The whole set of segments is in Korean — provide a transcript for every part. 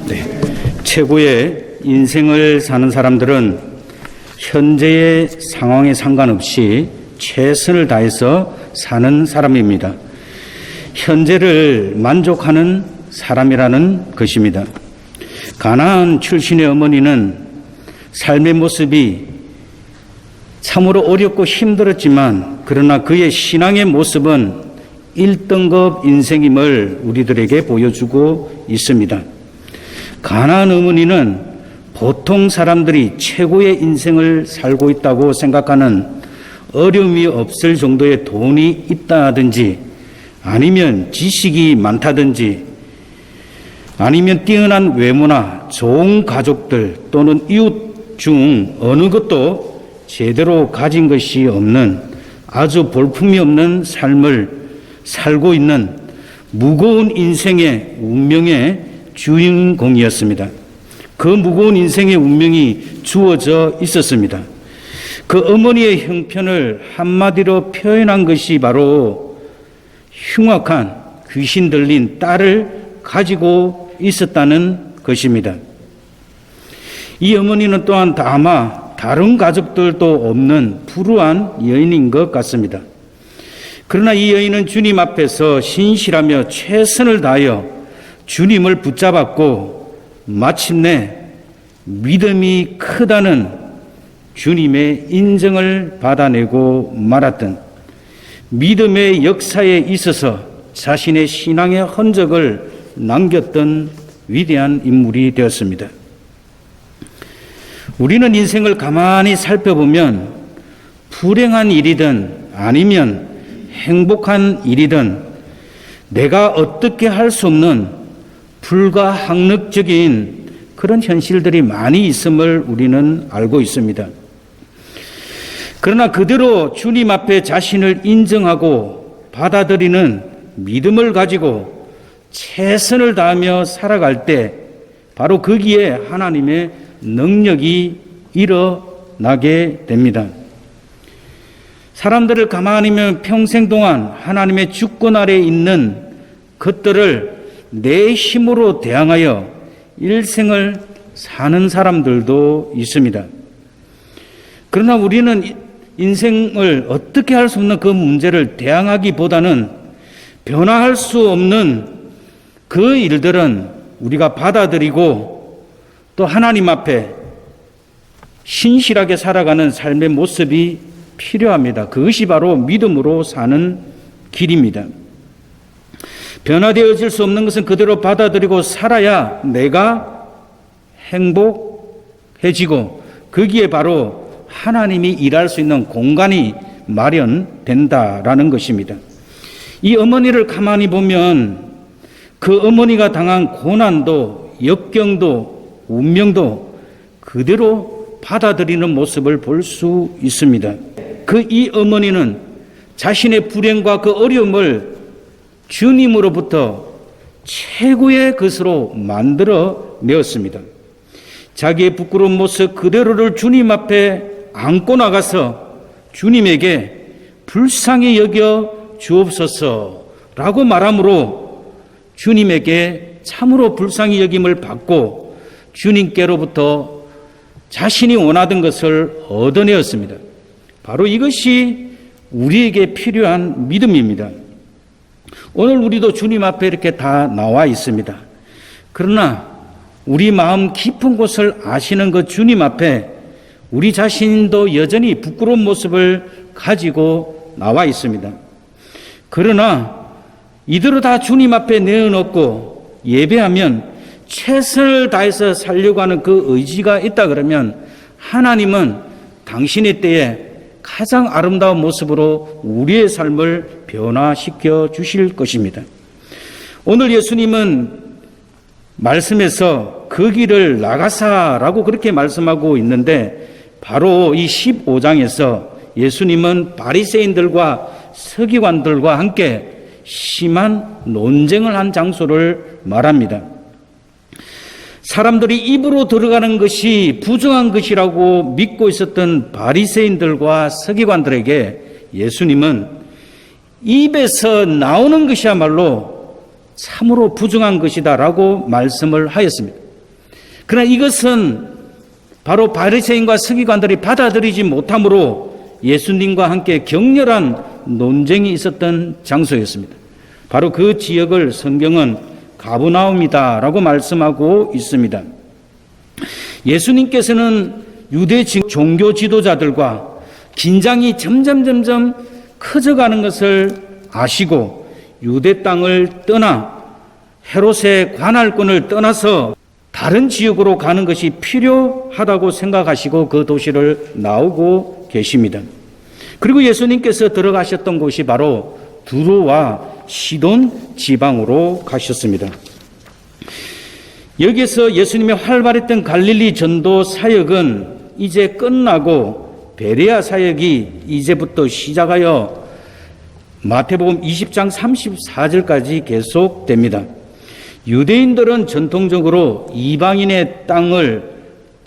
네. 최고의 인생을 사는 사람들은 현재의 상황에 상관없이 최선을 다해서 사는 사람입니다. 현재를 만족하는 사람이라는 것입니다. 가나안 출신의 어머니는 삶의 모습이 참으로 어렵고 힘들었지만 그러나 그의 신앙의 모습은 1등급 인생임을 우리들에게 보여주고 있습니다. 가나안 어머니는 보통 사람들이 최고의 인생을 살고 있다고 생각하는 어려움이 없을 정도의 돈이 있다든지 아니면 지식이 많다든지 아니면 뛰어난 외모나 좋은 가족들 또는 이웃 중 어느 것도 제대로 가진 것이 없는 아주 볼품이 없는 삶을 살고 있는 무거운 인생의 운명의 주인공이었습니다. 그 무거운 인생의 운명이 주어져 있었습니다. 그 어머니의 형편을 한마디로 표현한 것이 바로 흉악한 귀신 들린 딸을 가지고 있었다는 것입니다. 이 어머니는 또한 아마 다른 가족들도 없는 불우한 여인인 것 같습니다. 그러나 이 여인은 주님 앞에서 신실하며 최선을 다하여 주님을 붙잡았고 마침내 믿음이 크다는 주님의 인정을 받아내고 말았던 믿음의 역사에 있어서 자신의 신앙의 흔적을 남겼던 위대한 인물이 되었습니다. 우리는 인생을 가만히 살펴보면 불행한 일이든 아니면 행복한 일이든 내가 어떻게 할 수 없는 불가항력적인 그런 현실들이 많이 있음을 우리는 알고 있습니다. 그러나 그대로 주님 앞에 자신을 인정하고 받아들이는 믿음을 가지고 최선을 다하며 살아갈 때 바로 거기에 하나님의 능력이 일어나게 됩니다. 사람들을 가만히 보면 평생 동안 하나님의 주권 아래에 있는 것들을 내 힘으로 대항하여 일생을 사는 사람들도 있습니다. 그러나 우리는 인생을 어떻게 할 수 없는 그 문제를 대항하기보다는 변화할 수 없는 그 일들은 우리가 받아들이고 또 하나님 앞에 신실하게 살아가는 삶의 모습이 필요합니다. 그것이 바로 믿음으로 사는 길입니다. 변화되어질 수 없는 것은 그대로 받아들이고 살아야 내가 행복해지고 거기에 바로 하나님이 일할 수 있는 공간이 마련된다라는 것입니다. 이 어머니를 가만히 보면 그 어머니가 당한 고난도 역경도 운명도 그대로 받아들이는 모습을 볼 수 있습니다. 이 어머니는 자신의 불행과 그 어려움을 주님으로부터 최고의 것으로 만들어 내었습니다. 자기의 부끄러운 모습 그대로를 주님 앞에 안고 나가서 주님에게 불쌍히 여겨 주옵소서라고 말함으로 주님에게 참으로 불쌍히 여김을 받고 주님께로부터 자신이 원하던 것을 얻어내었습니다. 바로 이것이 우리에게 필요한 믿음입니다. 오늘 우리도 주님 앞에 이렇게 다 나와 있습니다. 그러나 우리 마음 깊은 곳을 아시는 그 주님 앞에 우리 자신도 여전히 부끄러운 모습을 가지고 나와 있습니다. 그러나 이대로 다 주님 앞에 내어놓고 예배하면 최선을 다해서 살려고 하는 그 의지가 있다 그러면 하나님은 당신의 때에 가장 아름다운 모습으로 우리의 삶을 변화시켜 주실 것입니다. 오늘 예수님은 말씀에서 그 길을 나가사라고 그렇게 말씀하고 있는데 바로 이 15장에서 예수님은 바리새인들과 서기관들과 함께 심한 논쟁을 한 장소를 말합니다. 사람들이 입으로 들어가는 것이 부정한 것이라고 믿고 있었던 바리새인들과 서기관들에게 예수님은 입에서 나오는 것이야말로 참으로 부정한 것이다라고 말씀을 하였습니다. 그러나 이것은 바로 바리새인과 서기관들이 받아들이지 못함으로 예수님과 함께 격렬한 논쟁이 있었던 장소였습니다. 바로 그 지역을 성경은 가브나움이다라고 말씀하고 있습니다. 예수님께서는 유대 종교 지도자들과 긴장이 점점 커져가는 것을 아시고 유대 땅을 떠나 헤롯의 관할권을 떠나서 다른 지역으로 가는 것이 필요하다고 생각하시고 그 도시를 나오고 계십니다. 그리고 예수님께서 들어가셨던 곳이 바로 두로와 시돈 지방으로 가셨습니다. 여기서 예수님의 활발했던 갈릴리 전도 사역은 이제 끝나고 베레아 사역이 이제부터 시작하여 마태복음 20장 34절까지 계속됩니다. 유대인들은 전통적으로 이방인의 땅을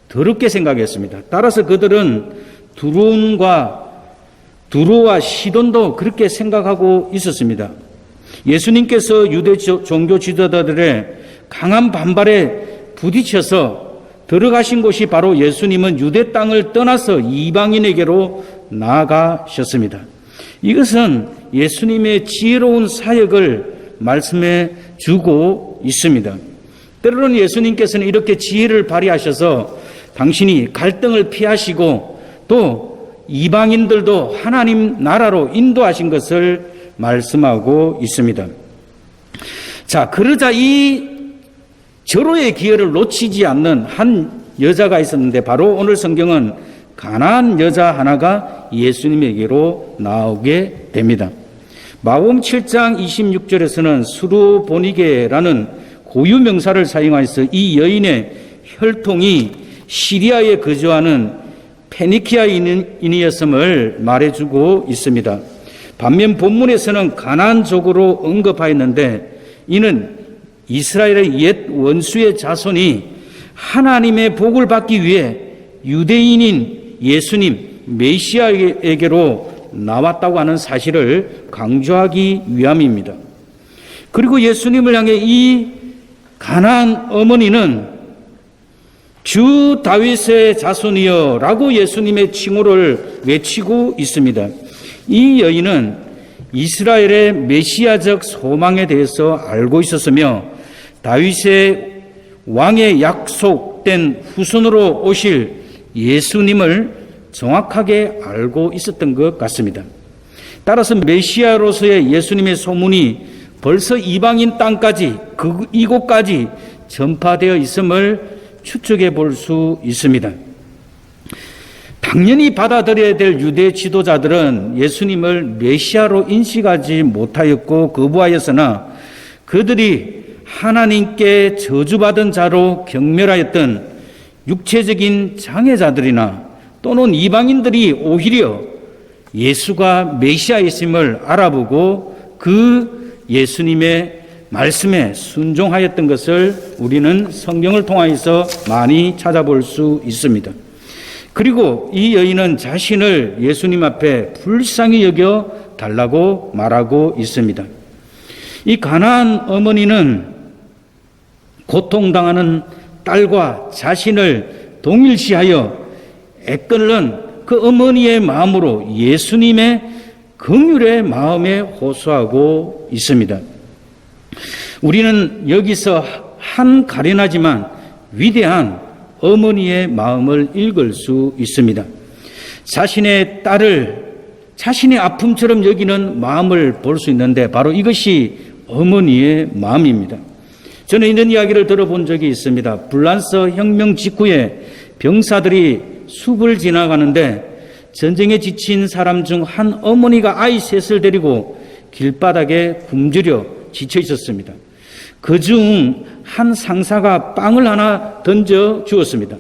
더럽게 생각했습니다. 따라서 그들은 두로와 시돈도 그렇게 생각하고 있었습니다. 예수님께서 유대 종교 지도자들의 강한 반발에 부딪혀서 들어가신 곳이 바로 예수님은 유대 땅을 떠나서 이방인에게로 나아가셨습니다. 이것은 예수님의 지혜로운 사역을 말씀해 주고 있습니다. 때로는 예수님께서는 이렇게 지혜를 발휘하셔서 당신이 갈등을 피하시고 또 이방인들도 하나님 나라로 인도하신 것을 말씀하고 있습니다. 자, 그러자 이 절호의 기회를 놓치지 않는 한 여자가 있었는데 바로 오늘 성경은 가나안 여자 하나가 예수님에게로 나오게 됩니다. 마태복음 7장 26절에서는 수르보니게라는 고유 명사를 사용하여서 이 여인의 혈통이 시리아에 거주하는 페니키아인이었음을 말해주고 있습니다. 반면 본문에서는 가나안족으로 언급하였는데 이는 이스라엘의 옛 원수의 자손이 하나님의 복을 받기 위해 유대인인 예수님 메시아에게로 나왔다고 하는 사실을 강조하기 위함입니다. 그리고 예수님을 향해 이 가나안 어머니는 주 다윗의 자손이여 라고 예수님의 칭호를 외치고 있습니다. 이 여인은 이스라엘의 메시아적 소망에 대해서 알고 있었으며 다윗의 왕의 약속된 후손으로 오실 예수님을 정확하게 알고 있었던 것 같습니다. 따라서 메시아로서의 예수님의 소문이 벌써 이방인 땅까지 이곳까지 전파되어 있음을 추측해 볼 수 있습니다. 당연히 받아들여야 될 유대 지도자들은 예수님을 메시아로 인식하지 못하였고 거부하였으나 그들이 하나님께 저주받은 자로 경멸하였던 육체적인 장애자들이나 또는 이방인들이 오히려 예수가 메시아이심을 알아보고 그 예수님의 말씀에 순종하였던 것을 우리는 성경을 통하여서 많이 찾아볼 수 있습니다. 그리고 이 여인은 자신을 예수님 앞에 불쌍히 여겨 달라고 말하고 있습니다. 이 가나안 어머니는 고통당하는 딸과 자신을 동일시하여 애끓는 그 어머니의 마음으로 예수님의 긍휼의 마음에 호소하고 있습니다. 우리는 여기서 한 가련하지만 위대한 어머니의 마음을 읽을 수 있습니다. 자신의 딸을 자신의 아픔처럼 여기는 마음을 볼 수 있는데 바로 이것이 어머니의 마음입니다. 저는 이런 이야기를 들어본 적이 있습니다. 불란서 혁명 직후에 병사들이 숲을 지나가는데 전쟁에 지친 사람 중 한 어머니가 아이 셋을 데리고 길바닥에 굶주려 지쳐 있었습니다. 그중 한 상사가 빵을 하나 던져 주었습니다.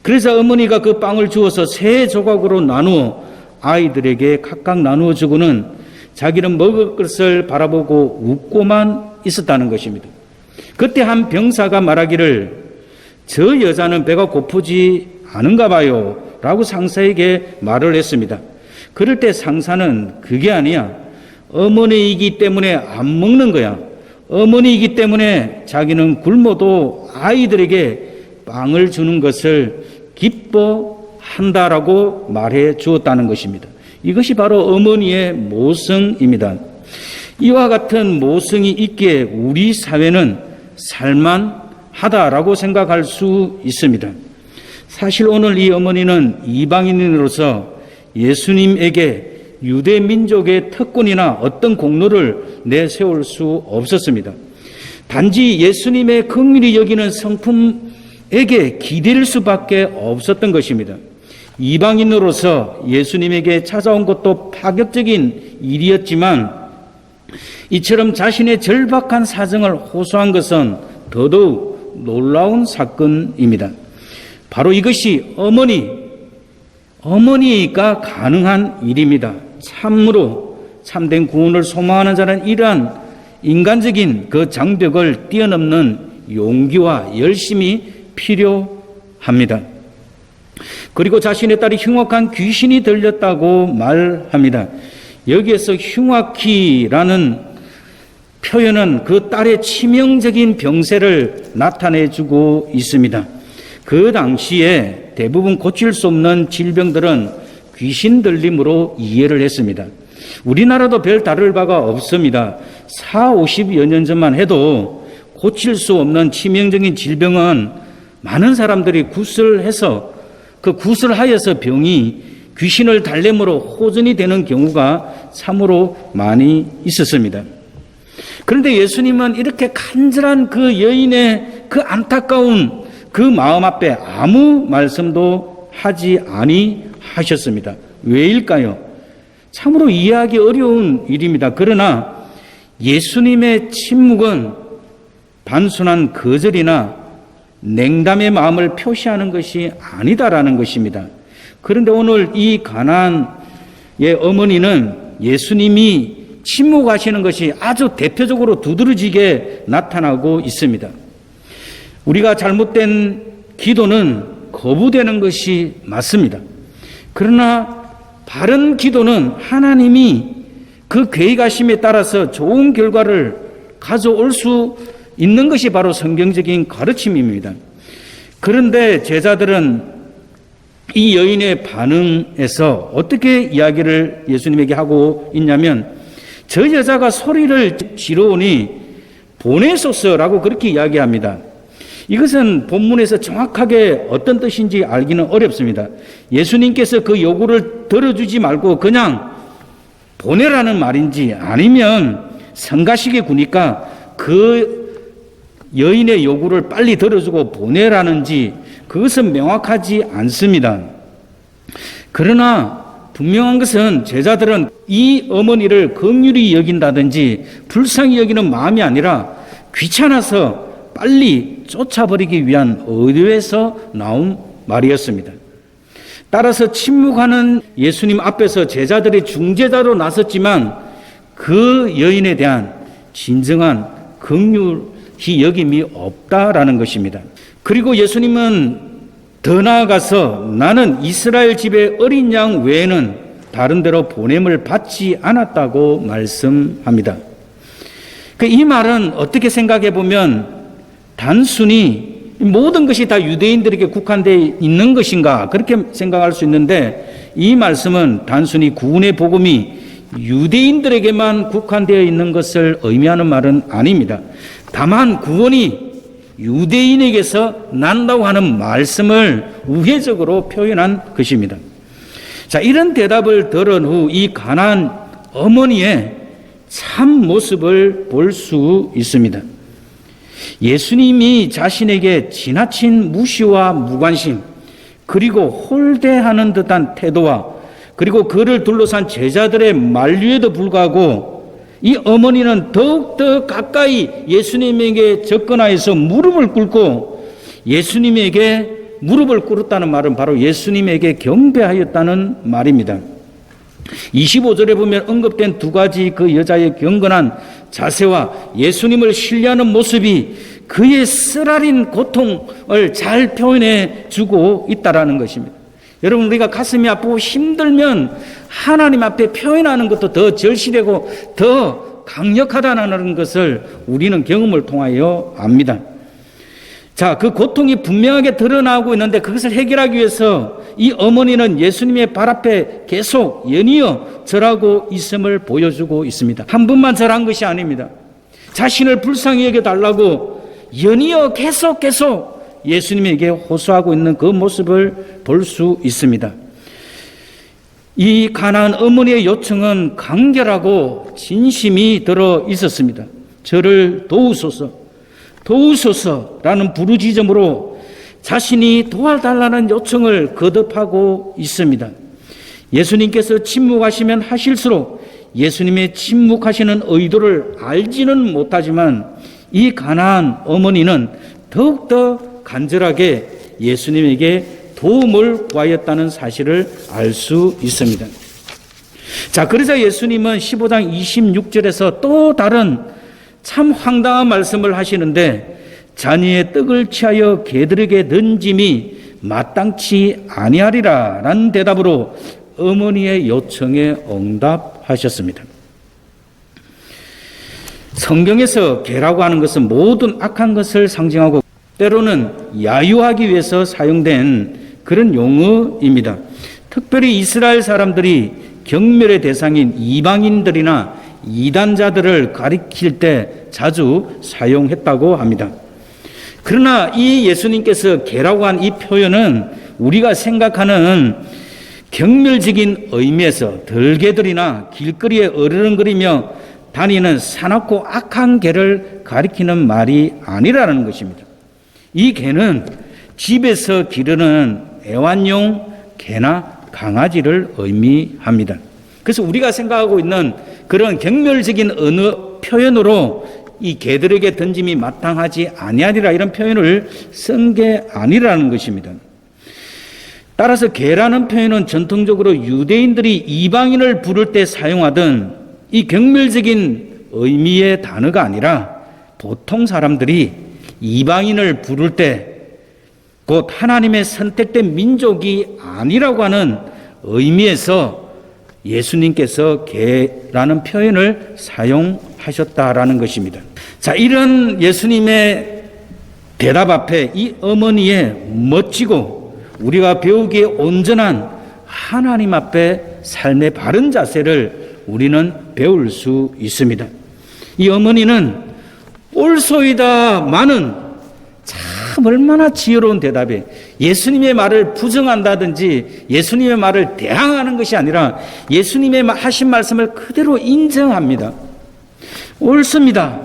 그래서 어머니가 그 빵을 주어서 세 조각으로 나누어 아이들에게 각각 나누어 주고는 자기는 먹을 것을 바라보고 웃고만 있었다는 것입니다. 그때 한 병사가 말하기를 저 여자는 배가 고프지 않은가 봐요 라고 상사에게 말을 했습니다. 그럴 때 상사는 그게 아니야. 어머니이기 때문에 안 먹는 거야. 어머니이기 때문에 자기는 굶어도 아이들에게 빵을 주는 것을 기뻐한다라고 말해 주었다는 것입니다. 이것이 바로 어머니의 모성입니다. 이와 같은 모성이 있기에 우리 사회는 살만하다라고 생각할 수 있습니다. 사실 오늘 이 어머니는 이방인으로서 예수님에게 유대 민족의 특권이나 어떤 공로를 내세울 수 없었습니다. 단지 예수님의 긍휼히 여기는 성품에게 기댈 수밖에 없었던 것입니다. 이방인으로서 예수님에게 찾아온 것도 파격적인 일이었지만 이처럼 자신의 절박한 사정을 호소한 것은 더더욱 놀라운 사건입니다. 바로 이것이 어머니가 가능한 일입니다. 참으로 참된 구원을 소망하는 자는 이러한 인간적인 그 장벽을 뛰어넘는 용기와 열심이 필요합니다. 그리고 자신의 딸이 흉악한 귀신이 들렸다고 말합니다. 여기에서 흉악히라는 표현은 그 딸의 치명적인 병세를 나타내주고 있습니다. 그 당시에 대부분 고칠 수 없는 질병들은 귀신 들림으로 이해를 했습니다. 우리나라도 별 다를 바가 없습니다. 40-50여 년 전만 해도 고칠 수 없는 치명적인 질병은 많은 사람들이 구슬해서 그 구슬하여서 병이 귀신을 달래므로 호전이 되는 경우가 참으로 많이 있었습니다. 그런데 예수님은 이렇게 간절한 그 여인의 그 안타까운 그 마음 앞에 아무 말씀도 하지 아니하셨습니다. 왜일까요? 참으로 이해하기 어려운 일입니다. 그러나 예수님의 침묵은 단순한 거절이나 냉담의 마음을 표시하는 것이 아니다라는 것입니다. 그런데 오늘 이 가나안의 어머니는 예수님이 침묵하시는 것이 아주 대표적으로 두드러지게 나타나고 있습니다. 우리가 잘못된 기도는 거부되는 것이 맞습니다. 그러나 바른 기도는 하나님이 그 계획하심에 따라서 좋은 결과를 가져올 수 있는 것이 바로 성경적인 가르침입니다. 그런데 제자들은 이 여인의 반응에서 어떻게 이야기를 예수님에게 하고 있냐면 저 여자가 소리를 지르오니 보내소서라고 그렇게 이야기합니다. 이것은 본문에서 정확하게 어떤 뜻인지 알기는 어렵습니다. 예수님께서 그 요구를 들어주지 말고 그냥 보내라는 말인지 아니면 성가시게 구니까 그 여인의 요구를 빨리 들어주고 보내라는지 그것은 명확하지 않습니다. 그러나 분명한 것은 제자들은 이 어머니를 긍휼히 여긴다든지 불쌍히 여기는 마음이 아니라 귀찮아서 빨리 쫓아버리기 위한 의도에서 나온 말이었습니다. 따라서 침묵하는 예수님 앞에서 제자들이 중재자로 나섰지만 그 여인에 대한 진정한 긍휼히 여김이 없다라는 것입니다. 그리고 예수님은 더 나아가서 나는 이스라엘 집의 어린 양 외에는 다른 데로 보냄을 받지 않았다고 말씀합니다. 이 말은 어떻게 생각해 보면 단순히 모든 것이 다 유대인들에게 국한되어 있는 것인가 그렇게 생각할 수 있는데 이 말씀은 단순히 구원의 복음이 유대인들에게만 국한되어 있는 것을 의미하는 말은 아닙니다. 다만 구원이 유대인에게서 난다고 하는 말씀을 우회적으로 표현한 것입니다. 자, 이런 대답을 들은 후 이 가나안 어머니의 참 모습을 볼 수 있습니다. 예수님이 자신에게 지나친 무시와 무관심 그리고 홀대하는 듯한 태도와 그리고 그를 둘러싼 제자들의 만류에도 불구하고 이 어머니는 더욱더 가까이 예수님에게 접근하여서 무릎을 꿇고 예수님에게 무릎을 꿇었다는 말은 바로 예수님에게 경배하였다는 말입니다. 25절에 보면 언급된 두 가지 그 여자의 경건한 자세와 예수님을 신뢰하는 모습이 그의 쓰라린 고통을 잘 표현해 주고 있다라는 것입니다. 여러분, 우리가 가슴이 아프고 힘들면 하나님 앞에 표현하는 것도 더 절실하고 더 강력하다는 것을 우리는 경험을 통하여 압니다. 자, 그 고통이 분명하게 드러나고 있는데 그것을 해결하기 위해서 이 어머니는 예수님의 발 앞에 계속 연이어 절하고 있음을 보여주고 있습니다. 한 번만 절한 것이 아닙니다. 자신을 불쌍히 여겨달라고 연이어 계속 예수님에게 호소하고 있는 그 모습을 볼 수 있습니다. 이 가나안 어머니의 요청은 간결하고 진심이 들어 있었습니다. 저를 도우소서라는 부르짖음으로 자신이 도와달라는 요청을 거듭하고 있습니다. 예수님께서 침묵하시면 하실수록 예수님의 침묵하시는 의도를 알지는 못하지만 이 가나안 어머니는 더욱더 간절하게 예수님에게 도움을 구하였다는 사실을 알 수 있습니다. 자, 그래서 예수님은 15장 26절에서 또 다른 참 황당한 말씀을 하시는데 잔이의 떡을 취하여 개들에게 던짐이 마땅치 아니하리라 라는 대답으로 어머니의 요청에 응답하셨습니다. 성경에서 개라고 하는 것은 모든 악한 것을 상징하고 때로는 야유하기 위해서 사용된 그런 용어입니다. 특별히 이스라엘 사람들이 경멸의 대상인 이방인들이나 이단자들을 가리킬 때 자주 사용했다고 합니다. 그러나 이 예수님께서 개라고 한 이 표현은 우리가 생각하는 경멸적인 의미에서 들개들이나 길거리에 어르렁거리며 다니는 사납고 악한 개를 가리키는 말이 아니라는 것입니다. 이 개는 집에서 기르는 애완용 개나 강아지를 의미합니다. 그래서 우리가 생각하고 있는 그런 경멸적인 언어 표현으로 이 개들에게 던짐이 마땅하지 아니하리라 이런 표현을 쓴 게 아니라는 것입니다. 따라서 개라는 표현은 전통적으로 유대인들이 이방인을 부를 때 사용하던 이 경멸적인 의미의 단어가 아니라 보통 사람들이 이방인을 부를 때 곧 하나님의 선택된 민족이 아니라고 하는 의미에서 예수님께서 개라는 표현을 사용하셨다라는 것입니다. 자, 이런 예수님의 대답 앞에 이 어머니의 멋지고 우리가 배우기에 온전한 하나님 앞에 삶의 바른 자세를 우리는 배울 수 있습니다. 이 어머니는 옳소이다마는 참 얼마나 지혜로운 대답이에요. 예수님의 말을 부정한다든지 예수님의 말을 대항하는 것이 아니라 예수님의 하신 말씀을 그대로 인정합니다. 옳습니다.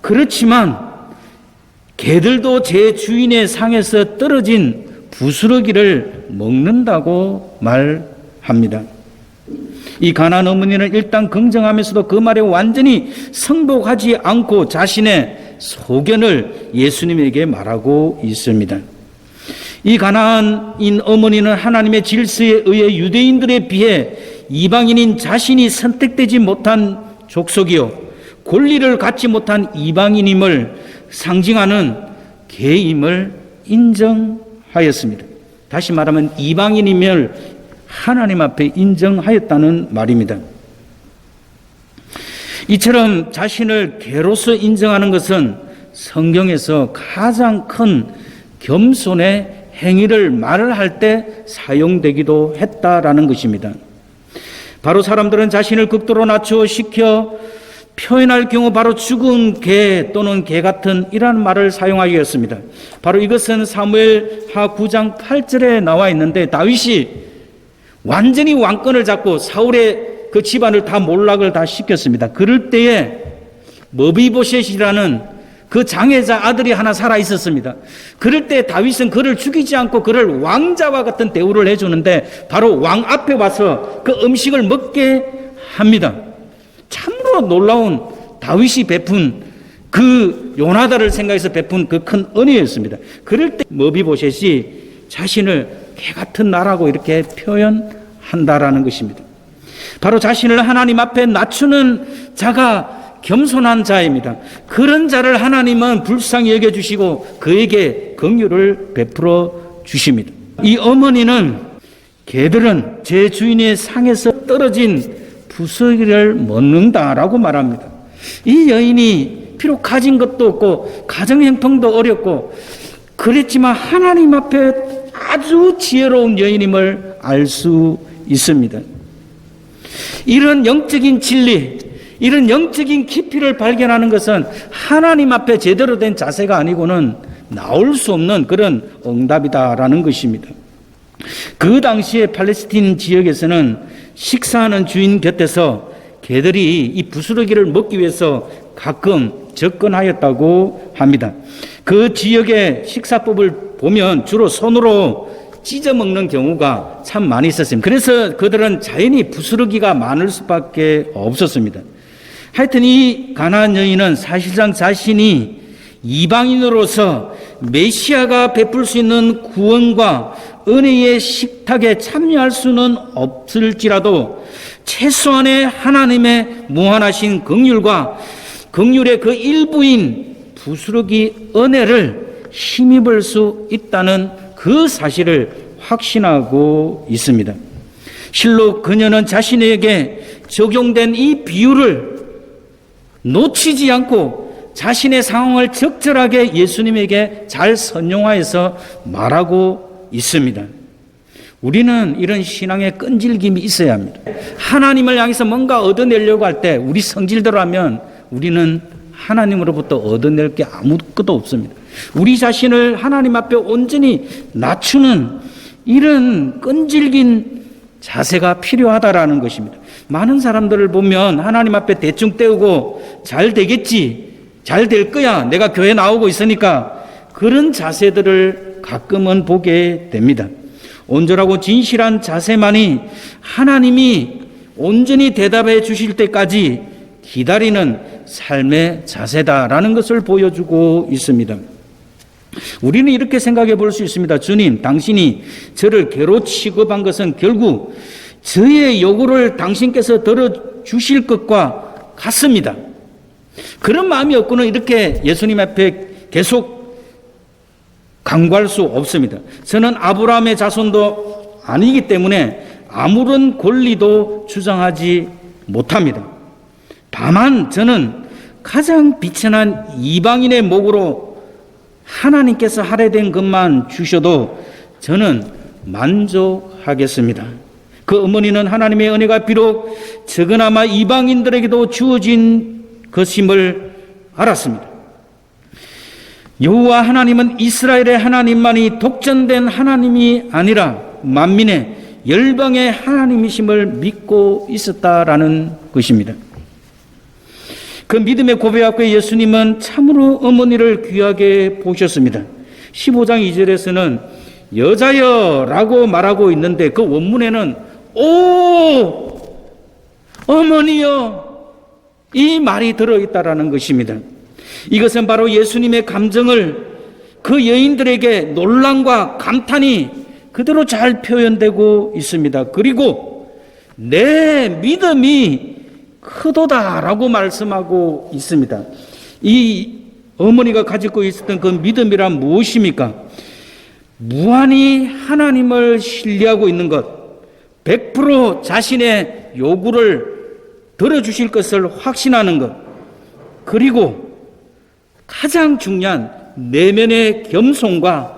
그렇지만 개들도 제 주인의 상에서 떨어진 부스러기를 먹는다고 말합니다. 이 가나안 어머니는 일단 긍정하면서도 그 말에 완전히 승복하지 않고 자신의 소견을 예수님에게 말하고 있습니다. 이 가나안인 어머니는 하나님의 질서에 의해 유대인들에 비해 이방인인 자신이 선택되지 못한 족속이요 권리를 갖지 못한 이방인임을 상징하는 개임을 인정하였습니다. 다시 말하면 이방인임을 하나님 앞에 인정하였다는 말입니다. 이처럼 자신을 개로서 인정하는 것은 성경에서 가장 큰 겸손의 행위를 말을 할 때 사용되기도 했다라는 것입니다. 바로 사람들은 자신을 극도로 낮추어 표현할 경우 바로 죽은 개 또는 개 같은 이런 말을 사용하였습니다. 바로 이것은 사무엘하 9장 8절에 나와 있는데 다윗이 완전히 왕권을 잡고 사울의 그 집안을 다 몰락을 다 시켰습니다. 그럴 때에 머비보셋이라는 그 장애자 아들이 하나 살아 있었습니다. 그럴 때 다윗은 그를 죽이지 않고 그를 왕자와 같은 대우를 해주는데 바로 왕 앞에 와서 그 음식을 먹게 합니다. 참으로 놀라운 다윗이 베푼 그 요나단을 생각해서 베푼 그 큰 은혜였습니다. 그럴 때 머비보셋이 자신을 개 같은 나라고 이렇게 표현한다라는 것입니다. 바로 자신을 하나님 앞에 낮추는 자가 겸손한 자입니다. 그런 자를 하나님은 불쌍히 여겨주시고 그에게 긍휼을 베풀어 주십니다. 이 어머니는 개들은 제 주인의 상에서 떨어진 부스러기를 먹는다라고 말합니다. 이 여인이 비록 가진 것도 없고 가정 형편도 어렵고 그랬지만 하나님 앞에 아주 지혜로운 여인임을 알 수 있습니다. 이런 영적인 진리, 이런 영적인 깊이를 발견하는 것은 하나님 앞에 제대로 된 자세가 아니고는 나올 수 없는 그런 응답이다라는 것입니다. 그 당시에 팔레스틴 지역에서는 식사하는 주인 곁에서 개들이 이 부스러기를 먹기 위해서 가끔 접근하였다고 합니다. 그 지역의 식사법을 보면 주로 손으로 찢어 먹는 경우가 참 많이 있었습니다. 그래서 그들은 자연히 부스러기가 많을 수밖에 없었습니다. 하여튼 이 가나안 여인은 사실상 자신이 이방인으로서 메시아가 베풀 수 있는 구원과 은혜의 식탁에 참여할 수는 없을지라도 최소한의 하나님의 무한하신 긍휼과 긍휼의 그 일부인 부스러기 은혜를 힘입을 수 있다는 그 사실을 확신하고 있습니다. 실로 그녀는 자신에게 적용된 이 비유를 놓치지 않고 자신의 상황을 적절하게 예수님에게 잘 선용하여서 말하고 있습니다. 우리는 이런 신앙의 끈질김이 있어야 합니다. 하나님을 향해서 뭔가 얻어내려고 할 때 우리 성질대로 하면 우리는 하나님으로부터 얻어낼 게 아무것도 없습니다. 우리 자신을 하나님 앞에 온전히 낮추는 이런 끈질긴 자세가 필요하다라는 것입니다. 많은 사람들을 보면 하나님 앞에 대충 때우고 잘 되겠지, 잘 될 거야, 내가 교회 나오고 있으니까 그런 자세들을 가끔은 보게 됩니다. 온전하고 진실한 자세만이 하나님이 온전히 대답해 주실 때까지 기다리는 삶의 자세다라는 것을 보여주고 있습니다. 우리는 이렇게 생각해 볼 수 있습니다. 주님, 당신이 저를 개로 취급한 것은 결국 저의 요구를 당신께서 들어주실 것과 같습니다. 그런 마음이 없고는 이렇게 예수님 앞에 계속 강구할 수 없습니다. 저는 아브라함의 자손도 아니기 때문에 아무런 권리도 주장하지 못합니다. 다만 저는 가장 비천한 이방인의 목으로 하나님께서 할애된 것만 주셔도 저는 만족하겠습니다. 그 어머니는 하나님의 은혜가 비록 적으나마 이방인들에게도 주어진 것임을 알았습니다. 여호와 하나님은 이스라엘의 하나님만이 독전된 하나님이 아니라 만민의 열방의 하나님이심을 믿고 있었다라는 것입니다. 그 믿음의 고백 앞에 예수님은 참으로 어머니를 귀하게 보셨습니다. 15장 2절에서는 여자여라고 말하고 있는데 그 원문에는 오 어머니여 이 말이 들어있다라는 것입니다. 이것은 바로 예수님의 감정을 그 여인들에게 논란과 감탄이 그대로 잘 표현되고 있습니다. 그리고 내 믿음이 크도다라고 말씀하고 있습니다. 이 어머니가 가지고 있었던 그 믿음이란 무엇입니까? 무한히 하나님을 신뢰하고 있는 것, 100% 자신의 요구를 들어주실 것을 확신하는 것, 그리고 가장 중요한 내면의 겸손과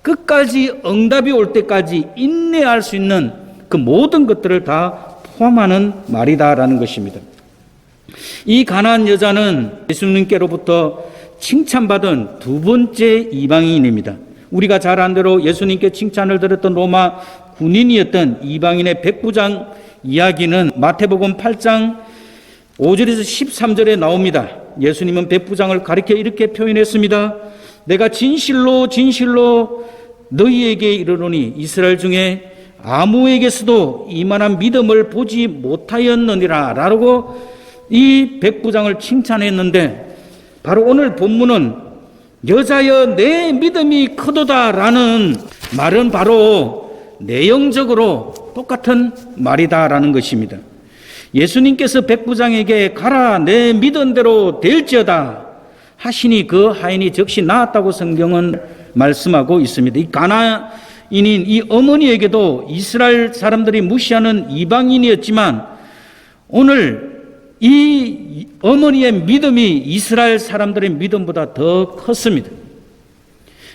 끝까지 응답이 올 때까지 인내할 수 있는 그 모든 것들을 다 포함하는 말이다라는 것입니다. 이 가나안 여자는 예수님께로부터 칭찬받은 두 번째 이방인입니다. 우리가 잘 아는 대로 예수님께 칭찬을 들었던 로마 군인이었던 이방인의 백부장 이야기는 마태복음 8장 5절에서 13절에 나옵니다. 예수님은 백부장을 가리켜 이렇게 표현했습니다. 내가 진실로 진실로 너희에게 이르노니 이스라엘 중에 아무에게서도 이만한 믿음을 보지 못하였느니라 라고 이 백부장을 칭찬했는데 바로 오늘 본문은 여자여 내 믿음이 크도다 라는 말은 바로 내용적으로 똑같은 말이다라는 것입니다. 예수님께서 백부장에게 가라 내 믿은 대로 될지어다 하시니 그 하인이 즉시 나았다고 성경은 말씀하고 있습니다. 이 가나인인 이 어머니에게도 이스라엘 사람들이 무시하는 이방인이었지만 오늘 이 어머니의 믿음이 이스라엘 사람들의 믿음보다 더 컸습니다.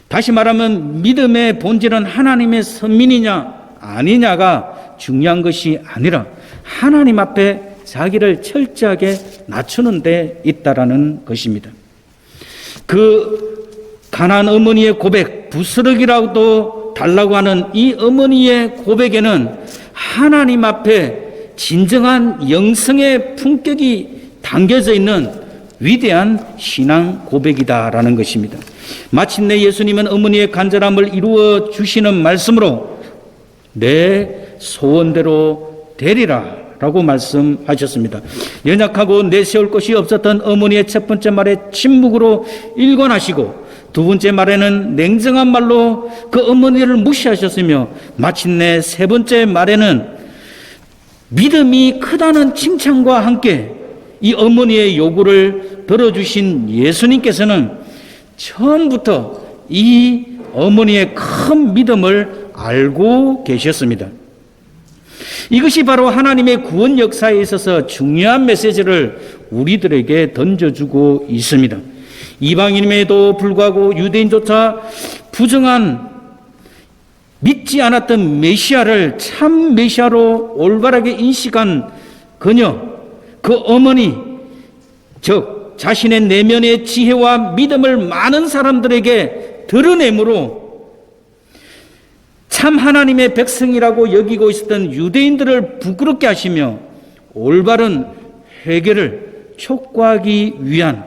다시 말하면 믿음의 본질은 하나님의 선민이냐 아니냐가 중요한 것이 아니라 하나님 앞에 자기를 철저하게 낮추는 데 있다라는 것입니다. 그 가난한 어머니의 고백, 부스러기라도 달라고 하는 이 어머니의 고백에는 하나님 앞에 진정한 영성의 품격이 담겨져 있는 위대한 신앙 고백이다라는 것입니다. 마침내 예수님은 어머니의 간절함을 이루어 주시는 말씀으로 내 소원대로 되리라 라고 말씀하셨습니다. 연약하고 내세울 것이 없었던 어머니의 첫 번째 말에 침묵으로 일관하시고 두 번째 말에는 냉정한 말로 그 어머니를 무시하셨으며 마침내 세 번째 말에는 믿음이 크다는 칭찬과 함께 이 어머니의 요구를 들어주신 예수님께서는 처음부터 이 어머니의 큰 믿음을 알고 계셨습니다. 이것이 바로 하나님의 구원 역사에 있어서 중요한 메시지를 우리들에게 던져주고 있습니다. 이방인임에도 불구하고 유대인조차 부정한 믿지 않았던 메시아를 참 메시아로 올바르게 인식한 그녀, 그 어머니, 즉 자신의 내면의 지혜와 믿음을 많은 사람들에게 드러내므로 참 하나님의 백성이라고 여기고 있었던 유대인들을 부끄럽게 하시며 올바른 회개를 촉구하기 위한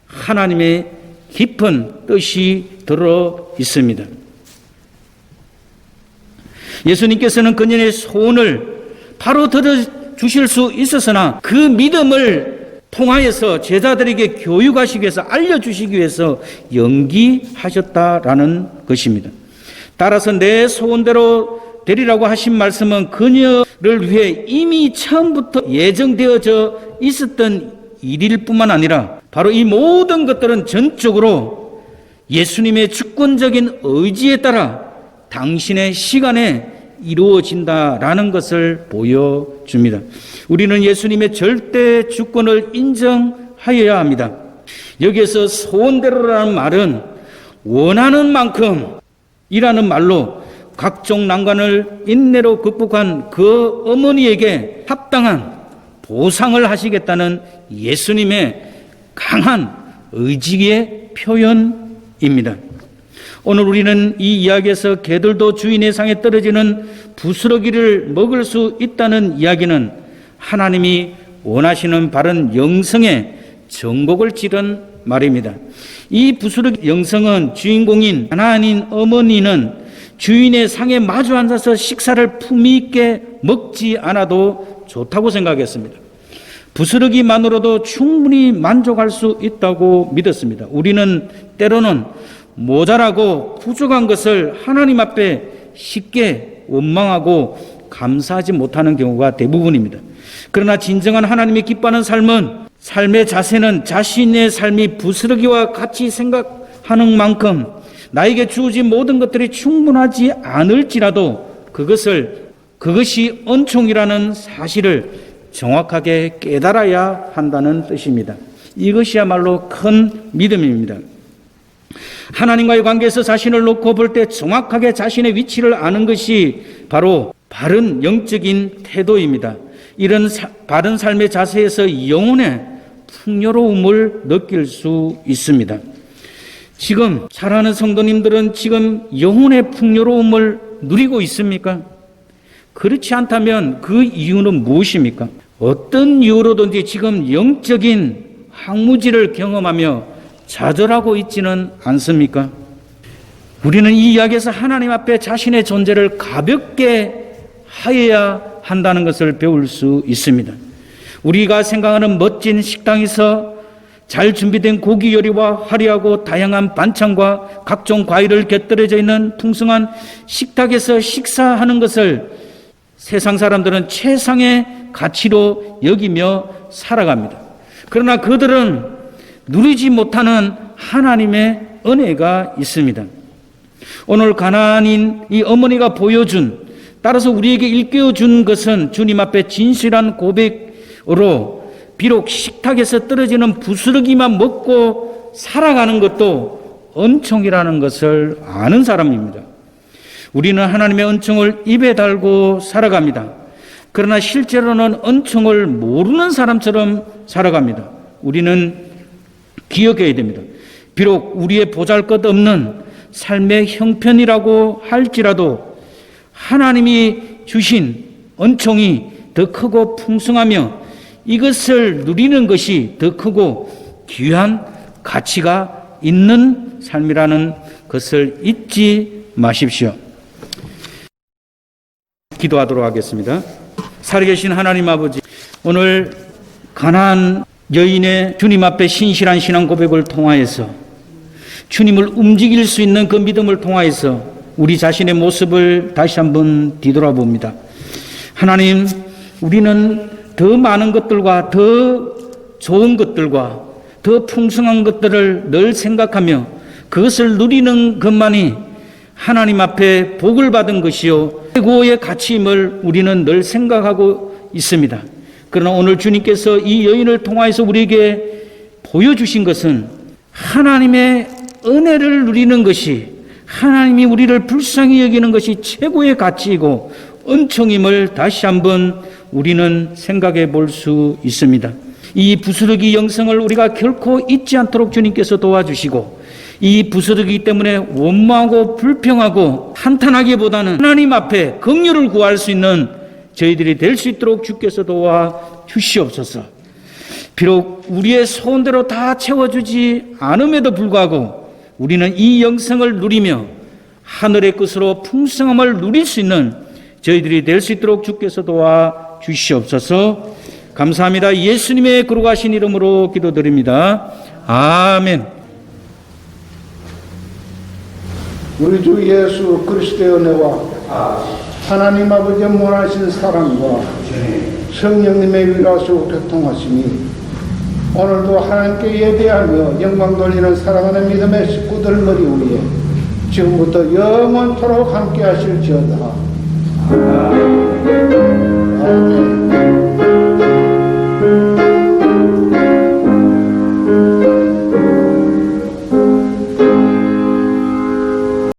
하나님의 깊은 뜻이 들어 있습니다. 예수님께서는 그녀의 소원을 바로 들어주실 수 있었으나 그 믿음을 통하여서 제자들에게 교육하시기 위해서 알려주시기 위해서 연기하셨다라는 것입니다. 따라서 내 소원대로 되리라고 하신 말씀은 그녀를 위해 이미 처음부터 예정되어져 있었던 일일 뿐만 아니라 바로 이 모든 것들은 전적으로 예수님의 주권적인 의지에 따라 당신의 시간에 이루어진다라는 것을 보여줍니다. 우리는 예수님의 절대 주권을 인정하여야 합니다. 여기에서 소원대로라는 말은 원하는 만큼 이라는 말로 각종 난관을 인내로 극복한 그 어머니에게 합당한 보상을 하시겠다는 예수님의 강한 의지의 표현입니다. 오늘 우리는 이 이야기에서 개들도 주인의 상에 떨어지는 부스러기를 먹을 수 있다는 이야기는 하나님이 원하시는 바른 영성의 정복을 지른 말입니다. 이 부스러기 영성은 주인공인 가나안인 어머니는 주인의 상에 마주 앉아서 식사를 품위 있게 먹지 않아도 좋다고 생각했습니다. 부스러기만으로도 충분히 만족할 수 있다고 믿었습니다. 우리는 때로는 모자라고 부족한 것을 하나님 앞에 쉽게 원망하고 감사하지 못하는 경우가 대부분입니다. 그러나 진정한 하나님이 기뻐하는 삶의 자세는 자신의 삶이 부스러기와 같이 생각하는 만큼 나에게 주어진 모든 것들이 충분하지 않을지라도 그것이 은총이라는 사실을 정확하게 깨달아야 한다는 뜻입니다. 이것이야말로 큰 믿음입니다. 하나님과의 관계에서 자신을 놓고 볼 때 정확하게 자신의 위치를 아는 것이 바로 바른 영적인 태도입니다. 이런 바른 삶의 자세에서 영혼의 풍요로움을 느낄 수 있습니다. 지금 사랑하는 성도님들은 지금 영혼의 풍요로움을 누리고 있습니까? 그렇지 않다면 그 이유는 무엇입니까? 어떤 이유로든지 지금 영적인 황무지를 경험하며 좌절하고 있지는 않습니까? 우리는 이 이야기에서 하나님 앞에 자신의 존재를 가볍게 하여야 한다는 것을 배울 수 있습니다. 우리가 생각하는 멋진 식당에서 잘 준비된 고기 요리와 화려하고 다양한 반찬과 각종 과일을 곁들여져 있는 풍성한 식탁에서 식사하는 것을 세상 사람들은 최상의 가치로 여기며 살아갑니다. 그러나 그들은 누리지 못하는 하나님의 은혜가 있습니다. 오늘 가나안인 이 어머니가 따라서 우리에게 일깨워준 것은 주님 앞에 진실한 고백으로 비록 식탁에서 떨어지는 부스러기만 먹고 살아가는 것도 은총이라는 것을 아는 사람입니다. 우리는 하나님의 은총을 입에 달고 살아갑니다. 그러나 실제로는 은총을 모르는 사람처럼 살아갑니다. 우리는 기억해야 됩니다. 비록 우리의 보잘것없는 삶의 형편이라고 할지라도 하나님이 주신 은총이 더 크고 풍성하며 이것을 누리는 것이 더 크고 귀한 가치가 있는 삶이라는 것을 잊지 마십시오. 기도하도록 하겠습니다. 살아계신 하나님 아버지, 오늘 가나안 여인의 주님 앞에 신실한 신앙 고백을 통하여서 주님을 움직일 수 있는 그 믿음을 통하여서 우리 자신의 모습을 다시 한번 뒤돌아봅니다. 하나님, 우리는 더 많은 것들과 더 좋은 것들과 더 풍성한 것들을 늘 생각하며 그것을 누리는 것만이 하나님 앞에 복을 받은 것이요 최고의 가치임을 우리는 늘 생각하고 있습니다. 그러나 오늘 주님께서 이 여인을 통하여서 우리에게 보여주신 것은 하나님의 은혜를 누리는 것이, 하나님이 우리를 불쌍히 여기는 것이 최고의 가치이고 은총임을 다시 한번 우리는 생각해 볼 수 있습니다. 이 부스러기 영성을 우리가 결코 잊지 않도록 주님께서 도와주시고, 이 부스러기 때문에 원망하고 불평하고 한탄하기보다는 하나님 앞에 긍휼을 구할 수 있는 저희들이 될 수 있도록 주께서 도와주시옵소서. 비록 우리의 소원대로 다 채워주지 않음에도 불구하고 우리는 이 영성을 누리며 하늘의 끝으로 풍성함을 누릴 수 있는 저희들이 될 수 있도록 주께서 도와주시옵소서. 감사합니다. 예수님의 거룩하신 이름으로 기도드립니다. 아멘. 우리 주 예수 그리스도의 은혜와 하나님 아버지의 무한하신 사랑과 성령님의 위로하시고 교통하심이 오늘도 하나님께 예배하며 영광 돌리는 사랑하는 믿음의 식구들 머리 위에 지금부터 영원토록 함께 하실지어다. 아멘.